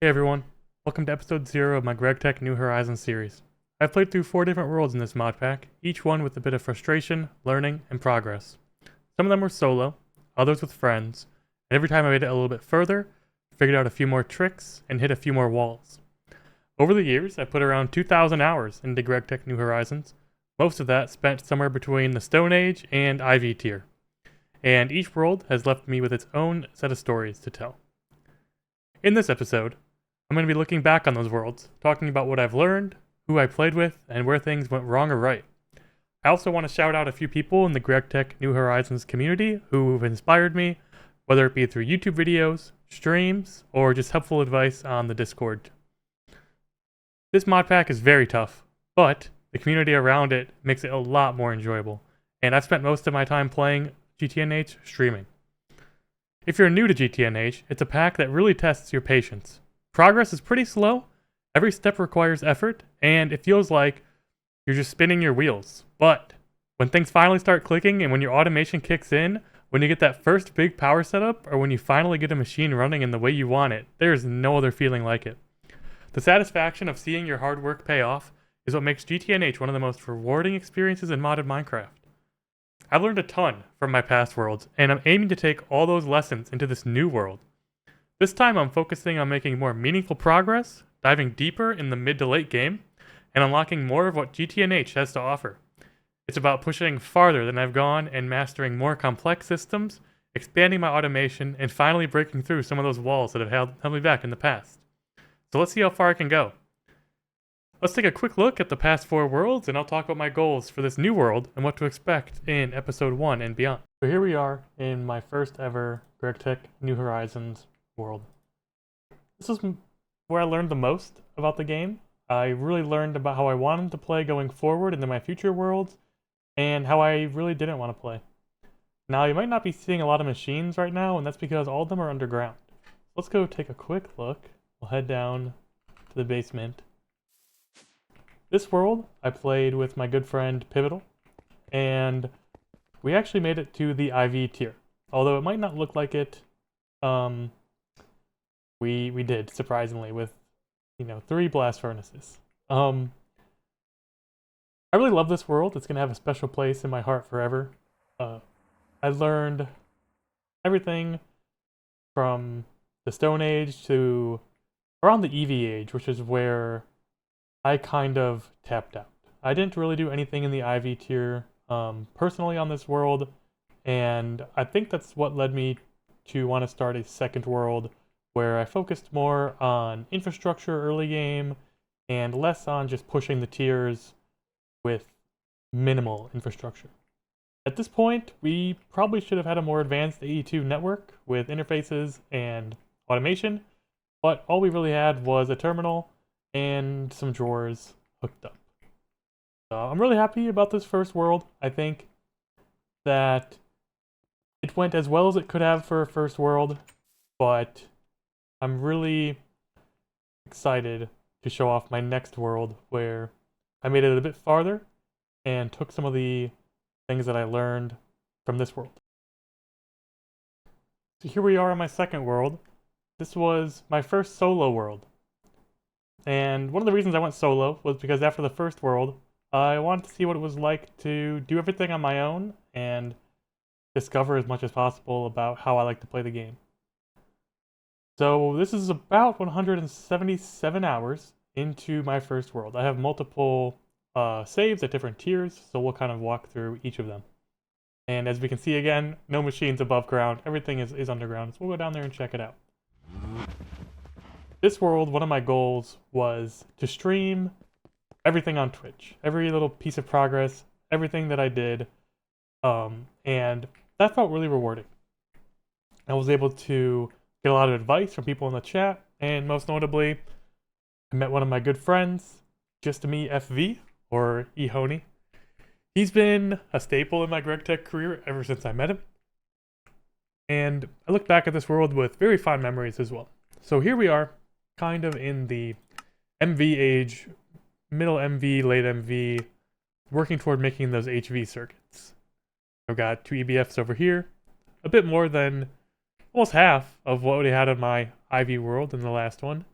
Hey everyone, welcome to episode 0 of my Gtnh New Horizons series. I've played through 4 different worlds in this mod pack, each one with a bit of frustration, learning, and progress. Some of them were solo, others with friends, and every time I made it a little bit further, figured out a few more tricks, and hit a few more walls. Over the years, I put around 2,000 hours into Gtnh New Horizons, most of that spent somewhere between the Stone Age and IV tier. And each world has left me with its own set of stories to tell. In this episode, I'm going to be looking back on those worlds, talking about what I've learned, who I played with, and where things went wrong or right. I also want to shout out a few people in the Gtnh New Horizons community who have inspired me, whether it be through YouTube videos, streams, or just helpful advice on the Discord. This mod pack is very tough, but the community around it makes it a lot more enjoyable, and I've spent most of my time playing Gtnh streaming. If you're new to Gtnh, it's a pack that really tests your patience. Progress is pretty slow, every step requires effort, and it feels like you're just spinning your wheels. But when things finally start clicking and when your automation kicks in, when you get that first big power setup, or when you finally get a machine running in the way you want it, there's no other feeling like it. The satisfaction of seeing your hard work pay off is what makes Gtnh one of the most rewarding experiences in modded Minecraft. I've learned a ton from my past worlds, and I'm aiming to take all those lessons into this new world. This time I'm focusing on making more meaningful progress, diving deeper in the mid to late game, and unlocking more of what Gtnh has to offer. It's about pushing farther than I've gone and mastering more complex systems, expanding my automation, and finally breaking through some of those walls that have held me back in the past. So let's see how far I can go. Let's take a quick look at the past 4 worlds, and I'll talk about my goals for this new world and what to expect in episode 1 and beyond. So here we are in my first ever Gtnh New Horizons world. This is where I learned the most about the game. I really learned about how I wanted to play going forward into my future worlds, and how I really didn't want to play. Now, you might not be seeing a lot of machines right now, and that's because all of them are underground. Let's go take a quick look. We'll head down to the basement. This world, I played with my good friend Pivotal, and we actually made it to the IV tier. Although it might not look like it, we did, surprisingly, with 3 blast furnaces. I really love this world. It's gonna have a special place in my heart forever. I learned everything from the Stone Age to around the EV Age, which is where I kind of tapped out. I didn't really do anything in the IV tier personally on this world, and I think that's what led me to want to start a second world where I focused more on infrastructure early game and less on just pushing the tiers with minimal infrastructure. At this point, we probably should have had a more advanced AE2 network with interfaces and automation, but all we really had was a terminal and some drawers hooked up. So I'm really happy about this first world. I think that it went as well as it could have for a first world, but I'm really excited to show off my next world where I made it a bit farther and took some of the things that I learned from this world. So here we are in my second world. This was my first solo world. And one of the reasons I went solo was because after the first world, I wanted to see what it was like to do everything on my own and discover as much as possible about how I like to play the game. So this is about 177 hours into my first world. I have multiple saves at different tiers, so we'll kind of walk through each of them. And as we can see again, no machines above ground. Everything is underground, so we'll go down there and check it out. This world, one of my goals was to stream everything on Twitch. Every little piece of progress, everything that I did, and that felt really rewarding. I was able to get a lot of advice from people in the chat, and most notably, I met one of my good friends, Gtnh or Ehony. He's been a staple in my Gtnh career ever since I met him, and I look back at this world with very fond memories as well. So here we are, kind of in the MV age, middle MV, late MV, working toward making those HV circuits. I've got 2 EBFs over here, a bit more than almost half of what we had in my IV world in the last one.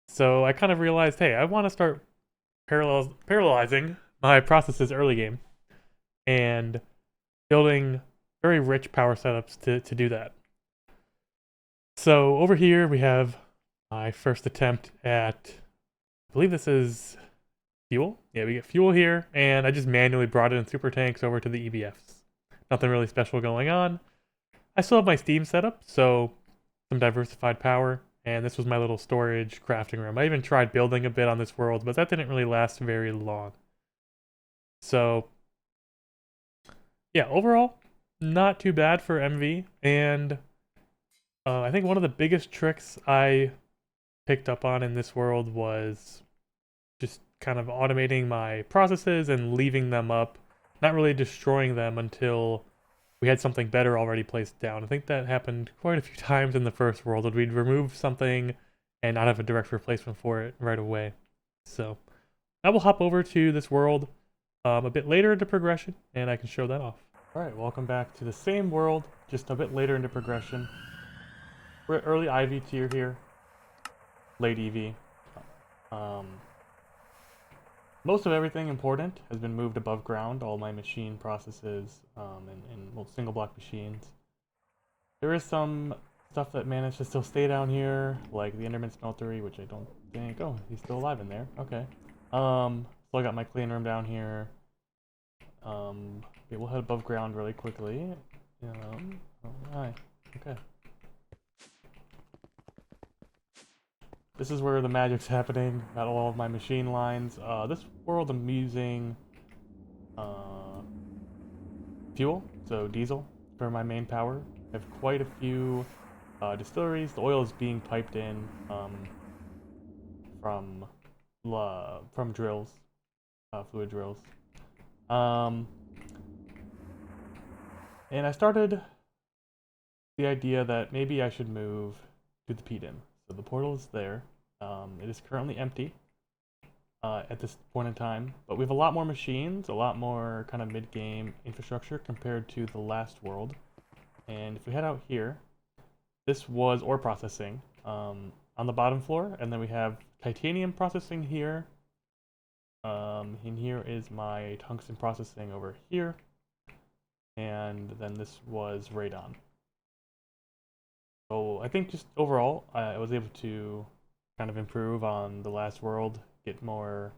So I kind of realized, hey, I want to start parallelizing my processes early game and building very rich power setups to do that. So over here we have my first attempt at, I believe this is fuel. Yeah, we get fuel here, and I just manually brought in super tanks over to the EBFs. Nothing really special going on. I still have my Steam setup, so some diversified power, and this was my little storage crafting room. I even tried building a bit on this world, but that didn't really last very long. So yeah, overall, not too bad for MV, and I think one of the biggest tricks I picked up on in this world was just kind of automating my processes and leaving them up, not really destroying them until we had something better already placed down. I think that happened quite a few times in the first world, that we'd remove something and not have a direct replacement for it right away. So I will hop over to this world a bit later into progression, and I can show that off. Alright, welcome back to the same world, just a bit later into progression. We're at early IV tier here, late EV. Most of everything important has been moved above ground, all my machine processes and single block machines. There is some stuff that managed to still stay down here, like the Enderman Smeltery, which I don't think, oh, he's still alive in there, okay. Still got my clean room down here. Okay, we'll head above ground really quickly. Alright, okay. This is where the magic's happening, got all of my machine lines. This world I'm using fuel, so diesel, for my main power. I have quite a few distilleries. The oil is being piped in from drills, fluid drills. And I started the idea that maybe I should move to the PDIM. So the portal is there. It is currently empty at this point in time, but we have a lot more machines, a lot more kind of mid-game infrastructure compared to the last world. And if we head out here, this was ore processing on the bottom floor, and then we have titanium processing here. And here is my tungsten processing over here, and then this was radon. So I think just overall, I was able to kind of improve on the last world, get more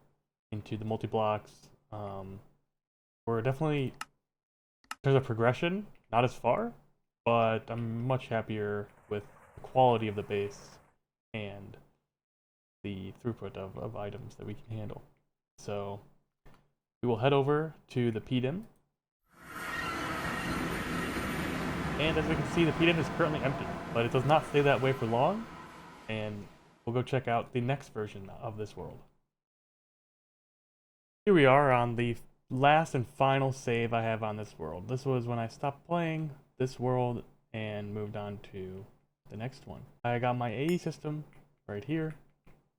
into the multi-blocks. We're definitely, there's a progression, not as far, but I'm much happier with the quality of the base and the throughput of items that we can handle. So we will head over to the PDIM. And as we can see, the PDIM is currently empty, but it does not stay that way for long. And we'll go check out the next version of this world. Here we are on the last and final save I have on this world. This was when I stopped playing this world and moved on to the next one. I got my AE system right here.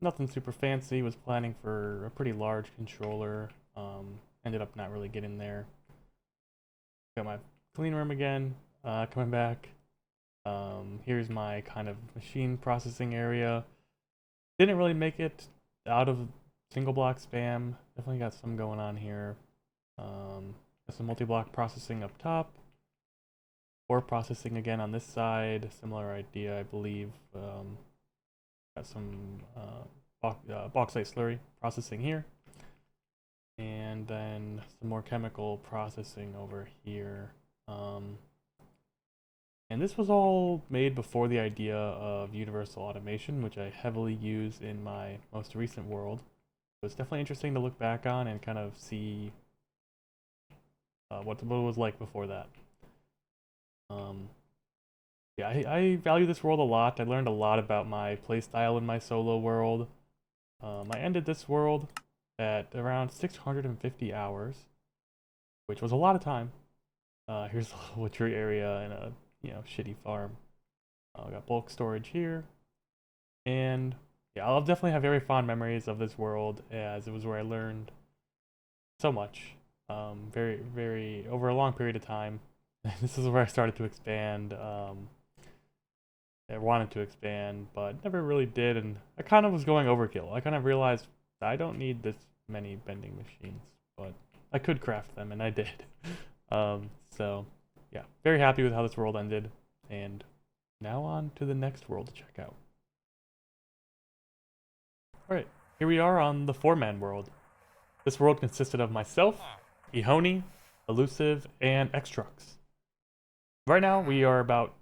Nothing super fancy, was planning for a pretty large controller. Ended up not really getting there. Got my clean room again, coming back. Here's my kind of machine processing area. Didn't really make it out of single block spam. Definitely got some going on here. Got some multi-block processing up top. Ore processing again on this side. Similar idea, I believe. Got some bauxite slurry processing here. And then some more chemical processing over here. And this was all made before the idea of universal automation, which I heavily use in my most recent world. So it's definitely interesting to look back on and kind of see what it was like before that. Yeah, I value this world a lot. I learned a lot about my playstyle in my solo world. I ended this world at around 650 hours, which was a lot of time. Here's a little witchery area and a shitty farm. I got bulk storage here, and yeah, I'll definitely have very fond memories of this world, as it was where I learned so much, very over a long period of time. This is where I started to expand, I wanted to expand, but never really did, and I kind of was going overkill. I kind of realized I don't need this many bending machines, but I could craft them, and I did. So, yeah, very happy with how this world ended, and now on to the next world to check out. Alright, here we are on the 4-man world. This world consisted of myself, Ehony, Elusive, and Xtrux. Right now, we are about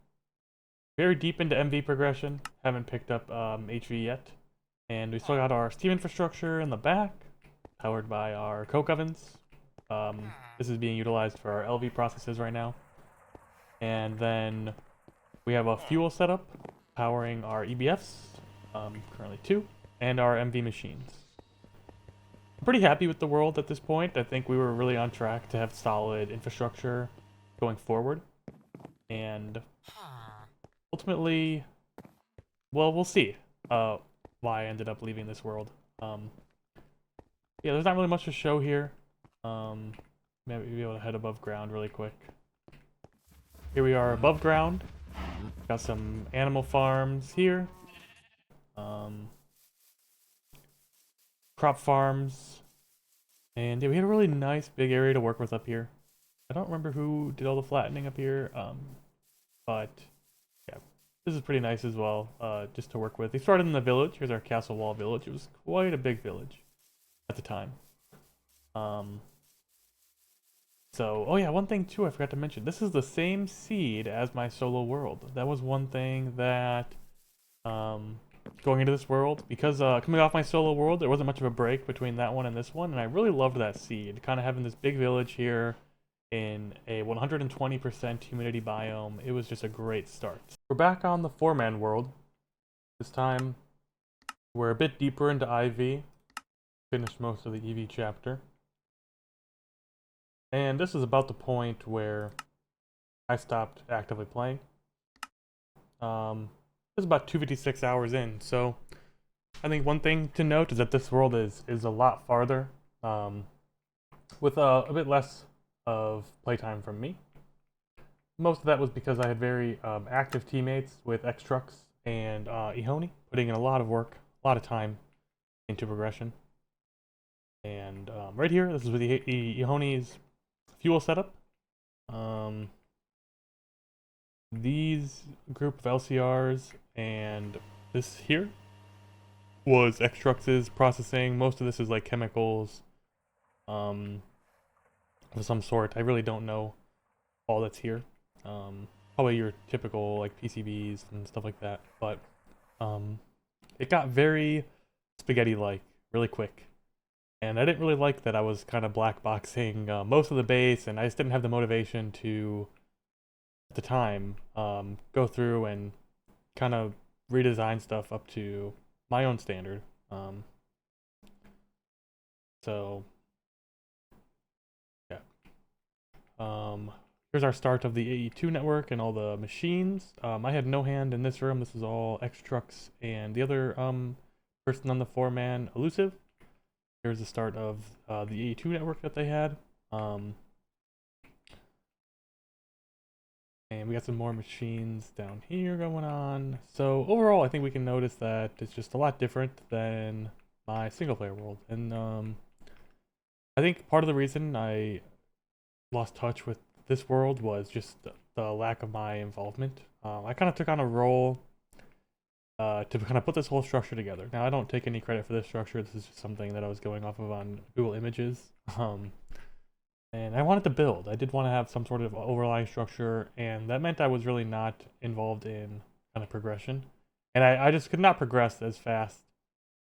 very deep into MV progression. Haven't picked up HV yet. And we still got our steam infrastructure in the back, powered by our coke ovens. This is being utilized for our LV processes right now. And then we have a fuel setup powering our EBFs, currently 2, and our MV machines. I'm pretty happy with the world at this point. I think we were really on track to have solid infrastructure going forward. And ultimately, well, we'll see why I ended up leaving this world. Yeah, there's not really much to show here. Maybe be able to head above ground really quick. Here we are above ground. Got some animal farms here. Crop farms. And yeah, we had a really nice big area to work with up here. I don't remember who did all the flattening up here, but yeah, this is pretty nice as well, just to work with. They started in the village. Here's our castle wall village. It was quite a big village at the time. So, oh yeah, one thing too I forgot to mention. This is the same seed as my solo world. That was one thing that, going into this world, because coming off my solo world, there wasn't much of a break between that one and this one, and I really loved that seed. Kind of having this big village here in a 120% humidity biome. It was just a great start. We're back on the 4-man world. This time, we're a bit deeper into IV. Finished most of the EV chapter. And this is about the point where I stopped actively playing. It's about 256 hours in, so I think one thing to note is that this world is a lot farther, with a bit less of playtime from me. Most of that was because I had very active teammates with Xtrux and Ehony, putting in a lot of work, a lot of time into progression. And right here, this is with Ehony's fuel setup. These group of LCRs and this here was Xtrux's processing. Most of this is like chemicals of some sort. I really don't know all that's here. Probably your typical like PCBs and stuff like that, but it got very spaghetti-like really quick. And I didn't really like that I was kind of black boxing most of the base, and I just didn't have the motivation to, at the time, go through and kind of redesign stuff up to my own standard. So, yeah. Here's our start of the AE2 network and all the machines. I had no hand in this room. This is all Xtrux and the other person on the 4-man, Elusive. Here's the start of the AE2 network that they had. And we got some more machines down here going on. So overall, I think we can notice that it's just a lot different than my single-player world. And I think part of the reason I lost touch with this world was just the lack of my involvement. I kind of took on a role to kind of put this whole structure together. Now, I don't take any credit for this structure. This is just something that I was going off of on Google Images. And I wanted to build. I did want to have some sort of overlying structure, and that meant I was really not involved in kind of progression. And I just could not progress as fast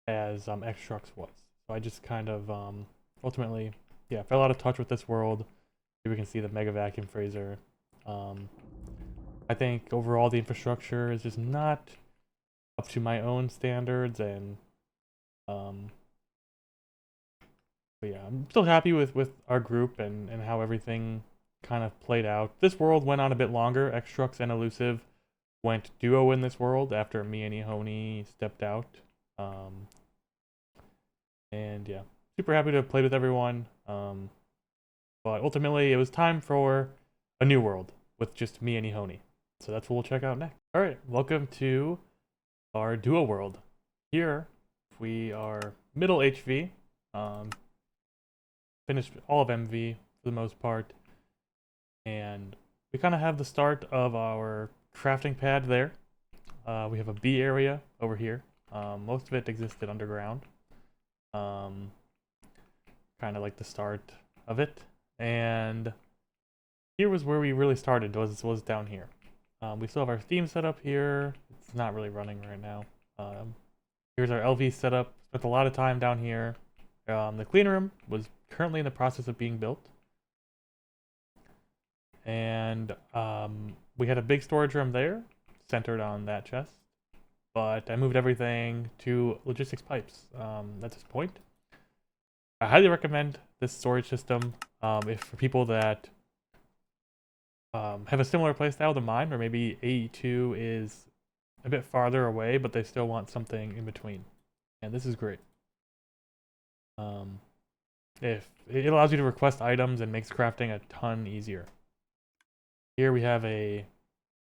as Xtrux was. So I just kind of ultimately, yeah, fell out of touch with this world. Here we can see the Mega Vacuum Freezer. I think overall the infrastructure is just not up to my own standards, and but yeah, I'm still happy with our group and how everything kind of played out. This world went on a bit longer. Xtrux and Elusive went duo in this world after me and Ehony stepped out. And yeah, super happy to have played with everyone. But ultimately, it was time for a new world with just me and Ehony. So that's what we'll check out next. Alright, welcome to our duo world. Here, we are middle HV, finished all of MV for the most part, and we kind of have the start of our crafting pad there. We have a B area over here. Most of it existed underground. Kind of like the start of it. And here was where we really started, was down here. We still have our theme set up here. It's not really running right now. Here's our LV setup. Spent a lot of time down here. The clean room was currently in the process of being built. And we had a big storage room there, centered on that chest. But I moved everything to logistics pipes at this point. I highly recommend this storage system if for people that have a similar playstyle to mine, or maybe AE2 is a bit farther away, but they still want something in between. And this is great. If it allows you to request items and makes crafting a ton easier. Here we have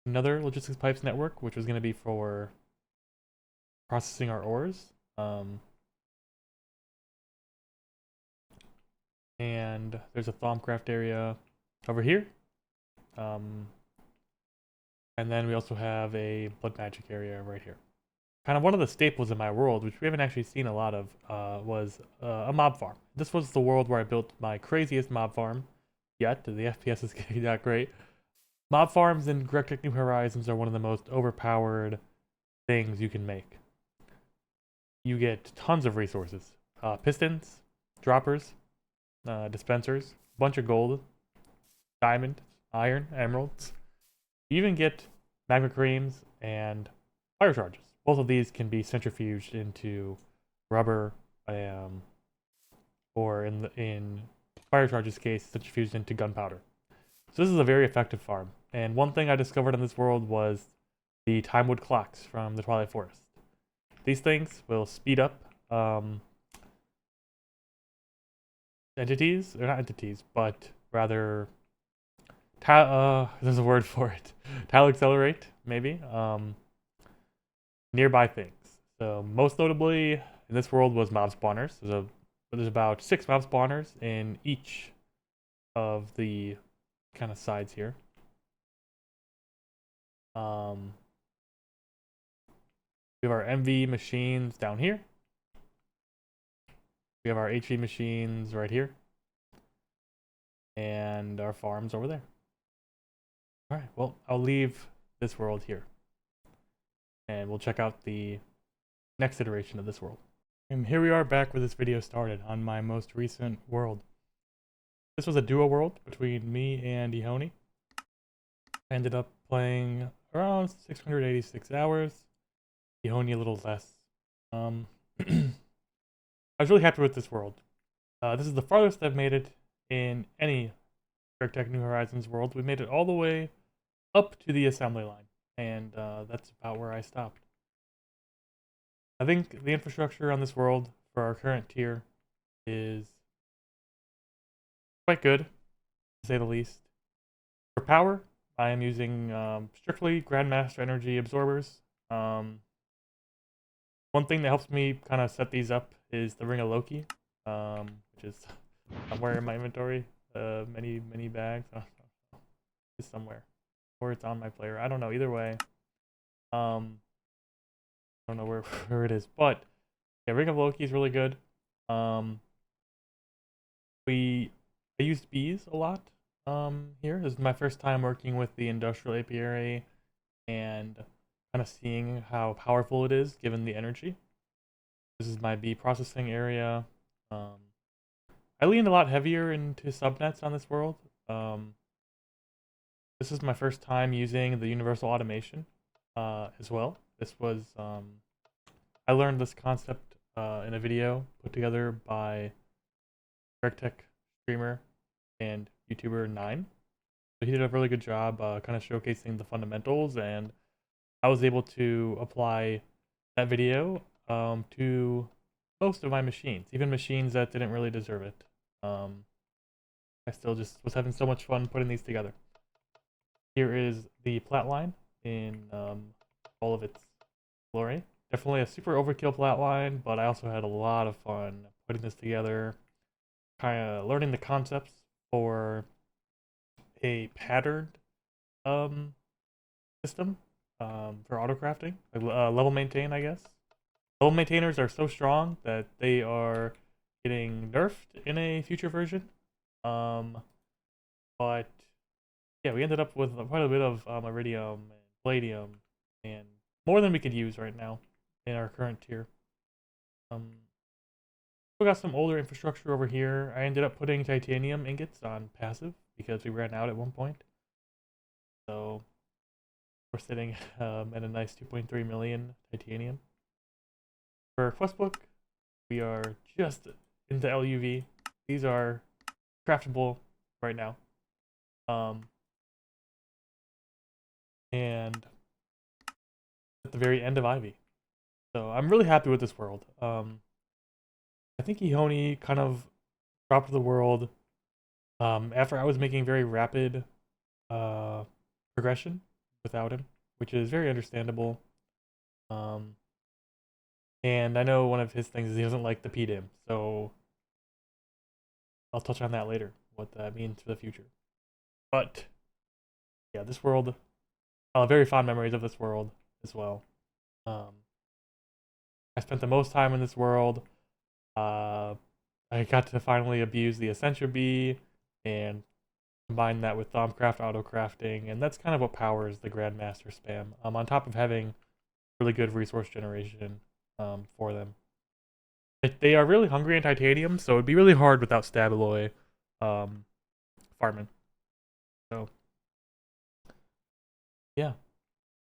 another logistics pipes network, which was going to be for processing our ores. And there's a Thaumcraft area over here. And then we also have a blood magic area right here. Kind of one of the staples in my world, which we haven't actually seen a lot of, was a mob farm. This was the world where I built my craziest mob farm yet. The FPS is getting not great. Mob farms in Gtnh New Horizons are one of the most overpowered things you can make. You get tons of resources. Pistons, droppers, dispensers, a bunch of gold, diamond, iron, emeralds. You even get magma creams and fire charges. Both of these can be centrifuged into rubber, or in fire charges case, centrifuged into gunpowder. So this is a very effective farm. And one thing I discovered in this world was the Timewood clocks from the Twilight Forest. These things will speed up entities, or not entities, but rather there's a word for it. Tile accelerate, maybe. Nearby things. So most notably in this world was mob spawners. There's about 6 mob spawners in each of the kind of sides here. We have our MV machines down here. We have our HV machines right here. And our farms over there. Alright, well, I'll leave this world here. And we'll check out the next iteration of this world. And here we are back where this video started, on my most recent world. This was a duo world between me and Ehony. I ended up playing around 686 hours. Ehony a little less. I was really happy with this world. This is the farthest I've made it in any Gtnh New Horizons world. We made it all the way up to the assembly line, and that's about where I stopped. I think the infrastructure on this world for our current tier is quite good, to say the least. For power, I am using strictly Grandmaster Energy absorbers. One thing that helps me kind of set these up is the Ring of Loki, which is somewhere in my inventory. Many bags. It's somewhere. Or it's on my player. I don't know. Either way. I don't know where it is. But yeah, Ring of Loki is really good. I used bees a lot here. This is my first time working with the industrial apiary and kind of seeing how powerful it is given the energy. This is my bee processing area. I leaned a lot heavier into subnets on this world. This is my first time using the universal automation as well. This was, I learned this concept in a video put together by Gtnh streamer and YouTuber 9. So he did a really good job kind of showcasing the fundamentals, and I was able to apply that video to most of my machines, even machines that didn't really deserve it. I still just was having so much fun putting these together. Here is the plat line in all of its glory. Definitely a super overkill plotline, but I also had a lot of fun putting this together, kind of learning the concepts for a patterned system for auto crafting, like, level maintain, I guess. Level maintainers are so strong that they are getting nerfed in a future version. But yeah, we ended up with quite a bit of iridium and palladium and more than we could use right now in our current tier. Still got some older infrastructure over here. I ended up putting titanium ingots on passive because we ran out at one point. So we're sitting at a nice 2.3 million titanium. For our quest book, we are just into LUV. These are craftable right now. And at the very end of Ivy. So I'm really happy with this world. I think Ehony kind of dropped the world after I was making very rapid progression without him, which is very understandable. And I know one of his things is he doesn't like the PDIM, so I'll touch on that later, what that means for the future. But yeah, this world, very fond memories of this world as well. I spent the most time in this world. I got to finally abuse the Essentia Bee and combine that with Thaumcraft auto crafting, and that's kind of what powers the Grandmaster spam. On top of having really good resource generation for them. They are really hungry in titanium, so it'd be really hard without Staballoy farming. So yeah,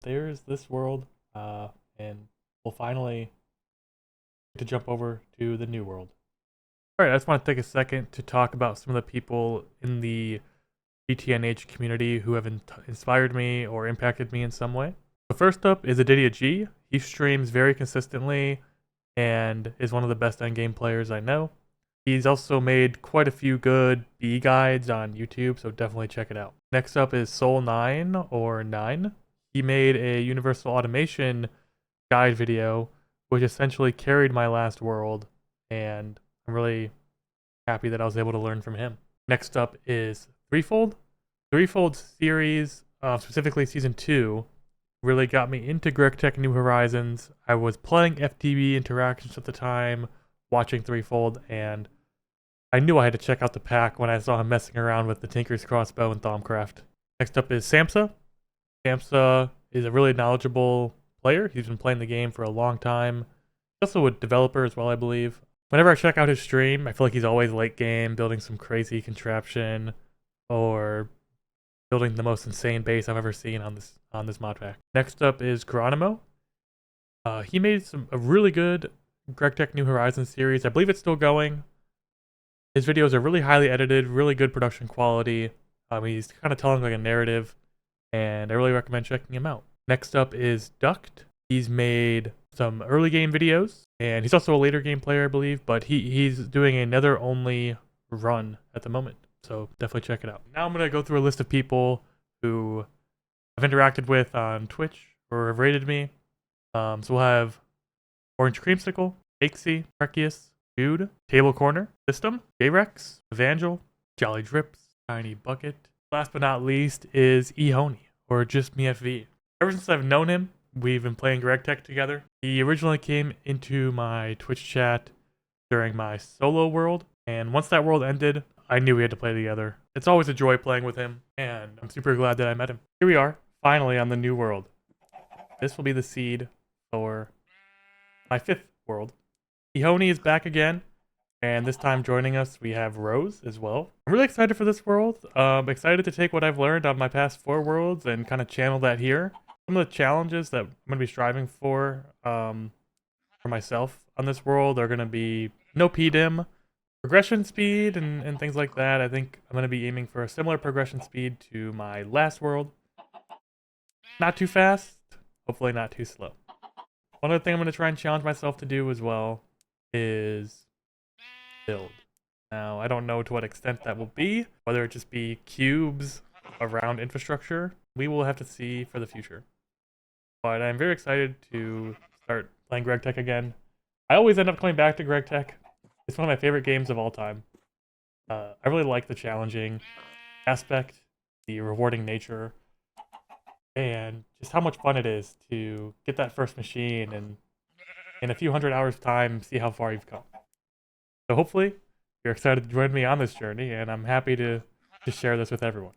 there's this world, and we'll finally get to jump over to the new world. Alright, I just want to take a second to talk about some of the people in the Gtnh community who have inspired me or impacted me in some way. So first up is Aditya G. He streams very consistently and is one of the best endgame players I know. He's also made quite a few good bee guides on YouTube, so definitely check it out. Next up is Soul9 or 9. He made a universal automation guide video, which essentially carried my last world, and I'm really happy that I was able to learn from him. Next up is Threefold. Threefold's series, specifically Season 2, really got me into Gtnh New Horizons. I was playing FTB interactions at the time, watching Threefold, and I knew I had to check out the pack when I saw him messing around with the Tinker's Crossbow and Thaumcraft. Next up is Samsa. Samsa is a really knowledgeable player. He's been playing the game for a long time. He's also a developer as well, I believe. Whenever I check out his stream, I feel like he's always late game, building some crazy contraption, or building the most insane base I've ever seen on this mod pack. Next up is Geronimo. He made a really good Gtnh New Horizons series. I believe it's still going. His videos are really highly edited, really good production quality. He's kind of telling like a narrative, and I really recommend checking him out. Next up is Duct. He's made some early game videos, and he's also a later game player, I believe, but he's doing a Nether only run at the moment. So definitely check it out. Now I'm going to go through a list of people who I've interacted with on Twitch or have rated me. So we'll have Orange Creamsicle, Akesy, Prekius, Jude, Table Corner, System, J-Rex, Evangel, Jolly Drips, Tiny Bucket. Last but not least is Ehony, or just me FV. Ever since I've known him, we've been playing Gtnh together. He originally came into my Twitch chat during my solo world, and once that world ended, I knew we had to play together. It's always a joy playing with him, and I'm super glad that I met him. Here we are, finally on the new world. This will be the seed for my 5th world. Ehony is back again, and this time joining us we have Rose as well. I'm really excited for this world. Excited to take what I've learned on my past 4 worlds and kind of channel that here. Some of the challenges that I'm going to be striving for myself on this world are going to be no PDIM, progression speed, and things like that. I think I'm going to be aiming for a similar progression speed to my last world. Not too fast, hopefully not too slow. One other thing I'm going to try and challenge myself to do as well is build. Now, I don't know to what extent that will be, whether it just be cubes around infrastructure. We will have to see for the future. but I'm very excited to start playing Gtech again. I always end up coming back to Gtech. It's one of my favorite games of all time. I really like the challenging aspect, the rewarding nature, and just how much fun it is to get that first machine and in a few hundred hours time see how far you've come. So hopefully you're excited to join me on this journey, and I'm happy to share this with everyone.